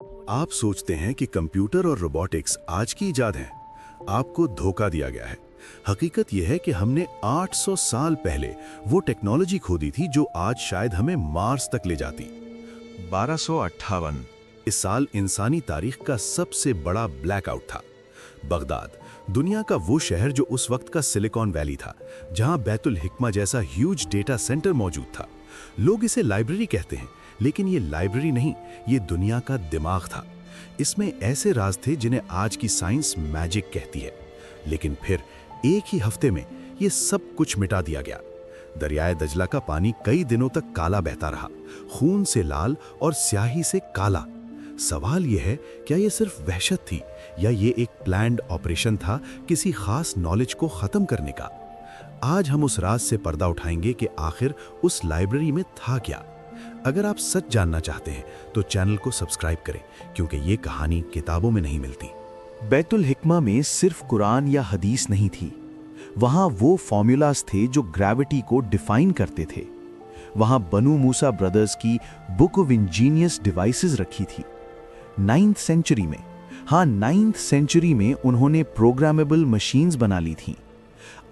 आप सोचते हैं कि कंप्यूटर और रोबोटिक्स आज की इजाद है। आपको धोखा दिया गया है। हकीकत यह है कि हमने 800 साल पहले वो टेक्नोलॉजी खोदी थी जो आज शायद हमें मार्स तक ले जाती। 1258। इस साल इंसानी तारीख का सबसे बड़ा ब्लैकआउट था। बगदाद, दुनिया का वो शहर जो उस वक्त का सिलिकॉन वैली था, जहां बैतुल हिकमा जैसा ह्यूज डेटा सेंटर मौजूद था। लोग इसे लाइब्रेरी कहते हैं, लेकिन ये लाइब्रेरी नहीं, ये दुनिया का दिमाग था। इसमें ऐसे राज थे जिन्हें आज की साइंस मैजिक कहती है। लेकिन फिर एक ही हफ्ते में ये सब कुछ मिटा दिया गया। दरियाए दजला का पानी कई दिनों तक काला बहता रहा, खून से लाल और स्याही से काला। सवाल यह है, क्या ये सिर्फ वहशत थी या ये एक प्लान्ड ऑपरेशन था किसी खास नॉलेज को खत्म करने का? आज हम उस राज से पर्दा उठाएंगे कि आखिर उस लाइब्रेरी में था क्या। अगर आप सच जानना चाहते हैं तो चैनल को सब्सक्राइब करें, क्योंकि ये कहानी किताबों में नहीं मिलती। बैतुल हिकमा में सिर्फ कुरान या हदीस नहीं थी, वहां वो फॉर्मूलाज थे जो ग्रेविटी को डिफाइन करते थे। वहां बनू मूसा ब्रदर्स की बुक ऑफ इंजीनियस डिवाइसेस रखी थी। 9th सेंचुरी में, हाँ 9th सेंचुरी में उन्होंने प्रोग्रामेबल मशीन्स बना ली थीं।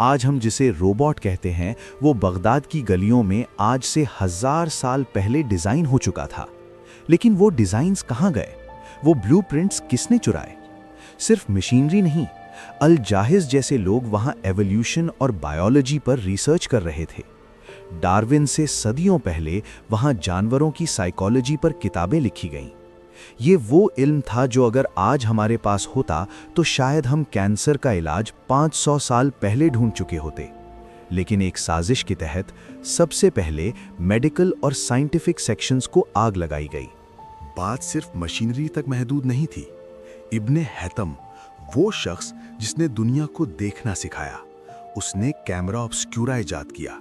आज हम जिसे रोबोट कहते हैं, वो बगदाद की गलियों में आज से 1000 साल पहले डिजाइन हो चुका था। लेकिन वो डिजाइन्स कहाँ गए? वो ब्लूप्रिंट्स किसने चुराए? सिर्फ मशीनरी नहीं, अल जाहिज जैसे लोग वहां एवोल्यूशन और बायोलॉजी पर रिसर्च कर रहे थे। डार्विन से सदियों पहले वहां जानवरों की साइकोलॉजी पर किताबें लिखी गईं। ये वो इल्म था जो अगर आज हमारे पास होता तो शायद हम कैंसर का इलाज 500 साल पहले ढूंढ चुके होते। लेकिन एक साजिश के तहत सबसे पहले मेडिकल और साइंटिफिक सेक्शंस को आग लगाई गई। बात सिर्फ मशीनरी तक महदूद नहीं थी। इब्ने हैतम, वो शख्स जिसने दुनिया को देखना सिखाया, उसने कैमरा ऑब्स्क्यूरा इजाद किया।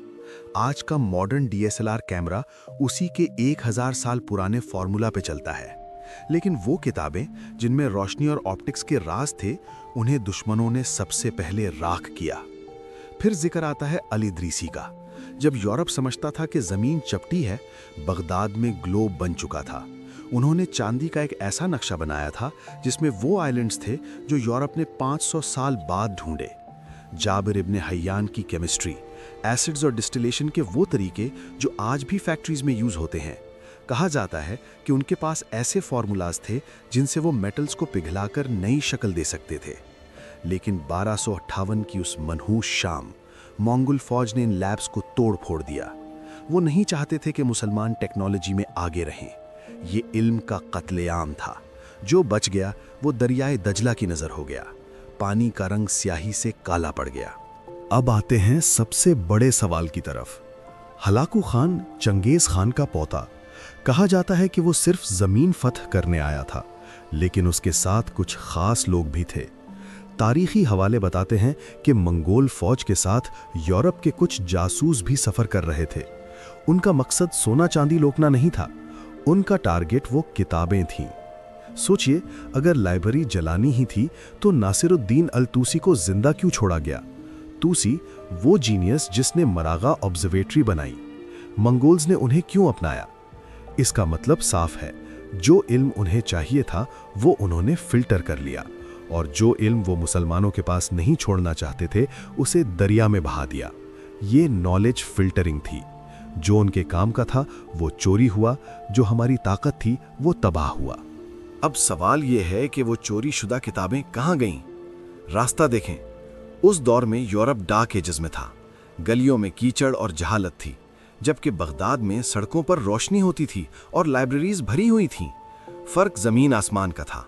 आज का मॉडर्न DSLR कैमरा उसी के 1000 साल पुराने फॉर्मूला पे चलता है। लेकिन वो किताबें जिनमें रोशनी और ऑप्टिक्स के राज थे, उन्हें दुश्मनों ने सबसे पहले राख किया। फिर जिक्र आता है अल इदरीसी का। जब यूरोप समझता था कि जमीन चपटी है, बगदाद में ग्लोब बन चुका था। उन्होंने चांदी का एक ऐसा नक्शा बनाया था जिसमें वो आइलैंड्स थे जो यूरोप ने 500 साल बाद ढूंढे। जाबिर इब्ने हय्यान की केमिस्ट्री, एसिड्स और डिस्टिलेशन के वो तरीके जो आज भी फैक्ट्रीज में यूज होते हैं। कहा जाता है कि उनके पास ऐसे फॉर्मूलाज थे जिनसे वो मेटल्स को पिघलाकर नई शक्ल दे सकते थे। लेकिन 1258 की उस मनहूस शाम मंगोल फौज ने इन लैब्स को तोड़ फोड़ दिया। वो नहीं चाहते थे कि मुसलमान टेक्नोलॉजी में आगे रहें। ये इल्म का कत्लेआम था। जो बच गया वो दरियाए दजला की नजर हो गया। पानी का रंग स्याही से काला पड़ गया। अब आते हैं सबसे बड़े सवाल की तरफ। हलाकू खान चंगेज खान का पोता। कहा जाता है कि वो सिर्फ जमीन फतह करने आया था, लेकिन उसके साथ कुछ खास लोग भी थे। तारीखी हवाले बताते हैं कि मंगोल फौज के साथ यूरोप के कुछ जासूस भी सफर कर रहे थे। उनका मकसद सोना चांदी लूटना नहीं था, उनका टारगेट वो किताबें थीं। सोचिए, अगर लाइब्रेरी जलानी ही थी तो नासिरुद्दीन अल तूसी को जिंदा क्यों छोड़ा गया? तूसी वो जीनियस जिसने मरागा ऑब्जर्वेटरी बनाई, मंगोल्स ने उन्हें क्यों अपनाया? इसका मतलब साफ है, जो इल्म उन्हें चाहिए था वो उन्होंने फिल्टर कर लिया, और जो इल्म वो मुसलमानों के पास नहीं छोड़ना चाहते थे उसे दरिया में बहा दिया। ये नॉलेज फिल्टरिंग थी। जो उनके काम का था वो चोरी हुआ, जो हमारी ताकत थी वो तबाह हुआ। अब सवाल ये है कि वो चोरी शुदा किताबें कहाँ गईं? रास्ता देखें। उस दौर में यूरोप डार्क एजेस में था। गलियों में कीचड़ और जहालत थी, जबकि बगदाद में सड़कों पर रोशनी होती थी और लाइब्रेरीज भरी हुई थीं। फर्क जमीन आसमान का था।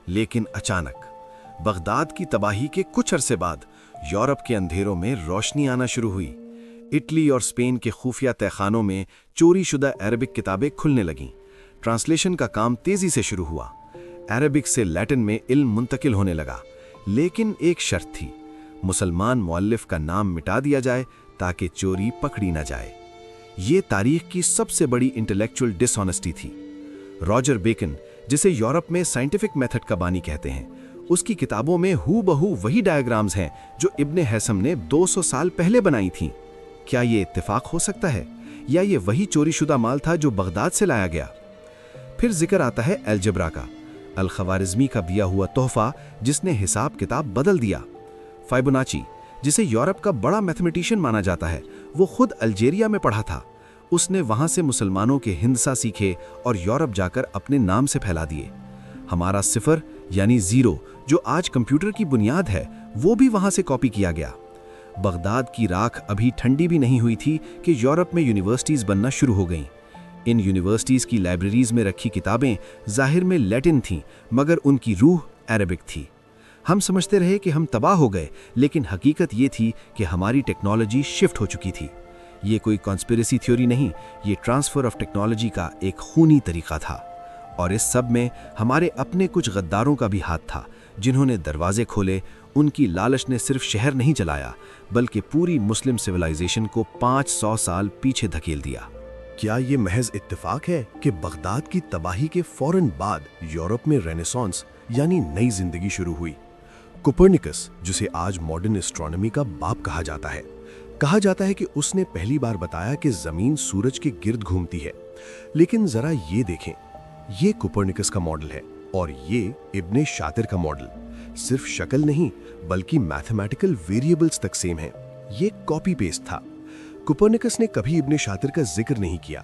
लेकिन अचानक बगदाद की तबाही के कुछ अरसे बाद यूरोप के अंधेरों में रोशनी आना शुरू हुई। इटली और स्पेन के खुफिया तहखानों में चोरी शुदा अरबिक किताबें खुलने लगीं। ट्रांसलेशन का काम तेजी से शुरू हुआ। अरबिक से लैटिन में इल्म मुंतकिल होने लगा। लेकिन एक शर्त थी, मुसलमान मुअल्लिफ का नाम मिटा दिया जाए ताकि चोरी पकड़ी न जाए। ये तारीख की सबसे बड़ी इंटेलेक्चुअल डिसऑनेस्टी थी। रॉजर बेकन, जिसे यूरोप में साइंटिफिक मेथड का बानी कहते हैं, उसकी किताबों में हूबहू वही डायग्राम्स हैं जो इब्ने हैसम ने 200 साल पहले बनाई थीं। क्या ये इत्तेफाक हो सकता है, या ये वही चोरी शुदा माल था जो बगदाद से लाया गया? फिर जिक्र आता है अलजबरा का। الخوارزمی کا دیا ہوا تحفہ جس نے حساب کتاب بدل دیا۔ فائبوناچی، جسے یورپ کا بڑا میتھمیٹیشین مانا جاتا ہے، وہ خود الجیریا میں پڑھا تھا۔ اس نے وہاں سے مسلمانوں کے ہندسہ سیکھے اور یورپ جا کر اپنے نام سے پھیلا دیے۔ ہمارا صفر یعنی زیرو، جو آج کمپیوٹر کی بنیاد ہے، وہ بھی وہاں سے کاپی کیا گیا۔ بغداد کی راکھ ابھی ٹھنڈی بھی نہیں ہوئی تھی کہ یورپ میں یونیورسٹیز بننا شروع ہو گئیں۔ ان یونیورسٹیز کی لائبریریز میں رکھی کتابیں ظاہر میں لیٹن تھیں، مگر ان کی روح عربک تھی۔ ہم سمجھتے رہے کہ ہم تباہ ہو گئے، لیکن حقیقت یہ تھی کہ ہماری ٹیکنالوجی شفٹ ہو چکی تھی۔ یہ کوئی کانسپیریسی تھیوری نہیں، یہ ٹرانسفر آف ٹیکنالوجی کا ایک خونی طریقہ تھا۔ اور اس سب میں ہمارے اپنے کچھ غداروں کا بھی ہاتھ تھا، جنہوں نے دروازے کھولے۔ ان کی لالچ نے صرف شہر نہیں چلایا، بلکہ پوری مسلم سویلائزیشن کو 500 سال پیچھے دھکیل دیا۔ کیا یہ محض اتفاق ہے کہ بغداد کی تباہی کے فوراً بعد یورپ میں رینیسانس یعنی نئی زندگی شروع ہوئی؟ کوپرنیکس، جسے آج ماڈرن اسٹرانومی کا باپ کہا جاتا ہے کہ اس نے پہلی بار بتایا کہ زمین سورج کے گرد گھومتی ہے۔ لیکن ذرا یہ دیکھیں، یہ کوپرنیکس کا ماڈل ہے اور یہ ابن شاطر کا ماڈل۔ صرف شکل نہیں بلکہ میتھمیٹیکل ویریبلز تک سیم ہیں۔ یہ کاپی پیسٹ تھا۔ کوپرنیکس نے کبھی ابن شاطر کا ذکر نہیں کیا۔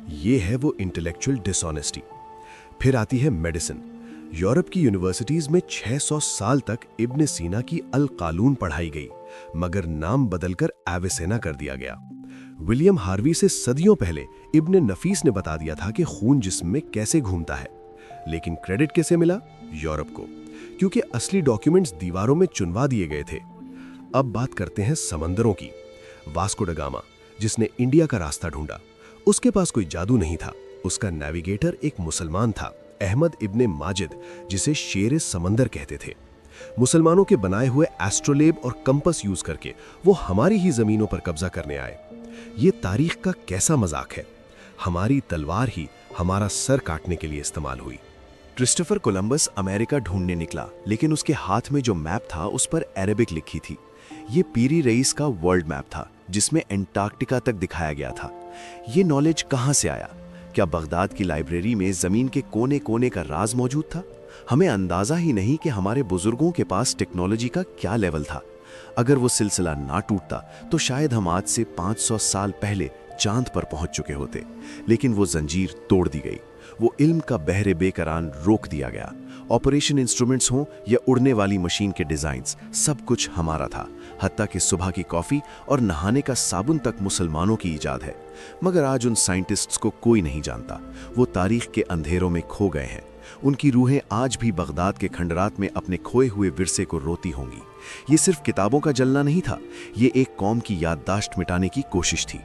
یہ ہے وہ انٹلیکچوئل ڈس آنیسٹی۔ پھر آتی ہے میڈیسن۔ یورپ کی یونیورسٹیز میں 600 سال تک ابن سینا کی القالون پڑھائی گئی، مگر نام بدل کر ایویسینا کر دیا گیا۔ ولیم ہاروی سے صدیوں پہلے ابن نفیس نے بتا دیا تھا کہ خون جسم میں کیسے گھومتا ہے، لیکن کریڈٹ کیسے ملا؟ یورپ کو، کیونکہ اصلی ڈاکیومنٹس دیواروں میں چنوا دیے گئے تھے۔ اب بات کرتے ہیں سمندروں کی۔ واسکو ڈا گاما، جس نے انڈیا کا راستہ ڈھونڈا، اس کے پاس کوئی جادو نہیں تھا۔ اس کا نیویگیٹر ایک مسلمان تھا، احمد ابن ماجد، جسے شیر سمندر کہتے تھے۔ مسلمانوں کے بنائے ہوئے ایسٹرولیب اور کمپس یوز کر کے وہ ہماری ہی زمینوں پر قبضہ کرنے آئے۔ یہ تاریخ کا کیسا مذاق ہے؟ ہماری تلوار ہی ہمارا سر کاٹنے کے لیے استعمال ہوئی۔ کرسٹوفر کولمبس امریکہ ڈھونڈنے نکلا، لیکن اس کے ہاتھ میں جو میپ تھا اس پر عربک لکھی تھی۔ یہ پیری رئیس کا ورلڈ میپ تھا، جس میں انٹارکٹیکا تک دکھایا گیا تھا۔ یہ نالج کہاں سے آیا؟ کیا بغداد کی لائبریری میں زمین کے کونے کونے کا راز موجود تھا؟ ہمیں اندازہ ہی نہیں کہ ہمارے بزرگوں کے پاس ٹیکنالوجی کا کیا لیول تھا۔ اگر وہ سلسلہ نہ ٹوٹتا تو شاید ہم آج سے 500 سال پہلے چاند پر پہنچ چکے ہوتے، لیکن وہ زنجیر توڑ دی گئی۔ وہ علم کا بحر بے کران روک دیا گیا۔ آپریشن انسٹرومنٹس ہوں یا اڑنے والی مشین کے ڈیزائنز، سب کچھ ہمارا تھا، حتیٰ کہ صبح کی کافی اور نہانے کا صابن تک مسلمانوں کی ایجاد ہے۔ مگر آج ان سائنٹسٹس کو کوئی نہیں جانتا۔ وہ تاریخ کے اندھیروں میں کھو گئے ہیں۔ ان کی روحیں آج بھی بغداد کے کھنڈرات میں اپنے کھوئے ہوئے ورثے کو روتی ہوں گی۔ یہ صرف کتابوں کا جلنا نہیں تھا، یہ ایک قوم کی یادداشت مٹانے کی کوشش تھی۔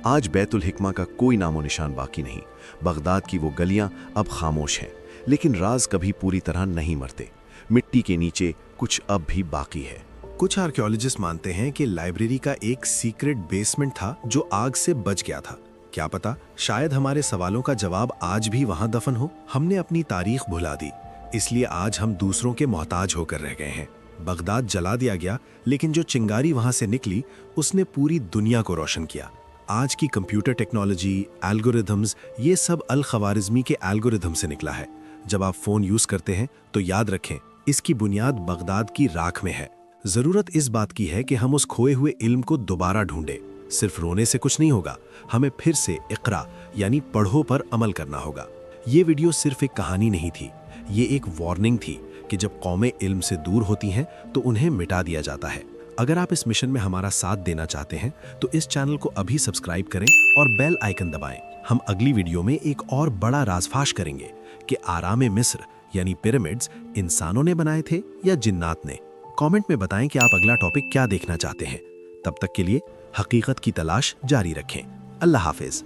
آج بیت الحکمہ کا کوئی نام و نشان باقی نہیں۔ بغداد کی وہ گلیاں اب خاموش ہیں، لیکن راز کبھی پوری طرح نہیں مرتے۔ مٹی کے نیچے کچھ اب بھی باقی ہے۔ کچھ آرکیولوجسٹ مانتے ہیں کہ لائبریری کا ایک سیکرٹ بیسمنٹ تھا جو آگ سے بچ گیا تھا۔ کیا پتا، شاید ہمارے سوالوں کا جواب آج بھی وہاں دفن ہو۔ ہم نے اپنی تاریخ بھلا دی، اس لیے آج ہم دوسروں کے محتاج ہو کر رہ گئے ہیں۔ بغداد جلا دیا گیا، لیکن جو چنگاری وہاں سے نکلی اس نے پوری دنیا کو روشن کیا۔ آج کی کمپیوٹر ٹیکنالوجی، الگوریدھمز، یہ سب الخوارزمی کے الگوریدھم سے نکلا ہے۔ جب آپ فون یوز کرتے ہیں تو یاد رکھیں، اس کی بنیاد بغداد کی راکھ میں ہے۔ ضرورت اس بات کی ہے کہ ہم اس کھوئے ہوئے علم کو دوبارہ ڈھونڈیں۔ صرف رونے سے کچھ نہیں ہوگا، ہمیں پھر سے اقرا یعنی پڑھو پر عمل کرنا ہوگا۔ یہ ویڈیو صرف ایک کہانی نہیں تھی، یہ ایک وارننگ تھی کہ جب قومیں علم سے دور ہوتی ہیں تو انہیں مٹا دیا جاتا ہے۔ اگر آپ اس مشن میں ہمارا ساتھ دینا چاہتے ہیں تو اس چینل کو ابھی سبسکرائب کریں اور بیل آئیکن دبائیں۔ ہم اگلی ویڈیو میں ایک اور بڑا راز فاش کریں گے کہ آرام مصر یعنی پیرامڈز انسانوں نے بنائے تھے یا جنات نے۔ کامنٹ میں بتائیں کہ آپ اگلا ٹاپک کیا دیکھنا چاہتے ہیں۔ تب تک کے لیے حقیقت کی تلاش جاری رکھیں۔ اللہ حافظ۔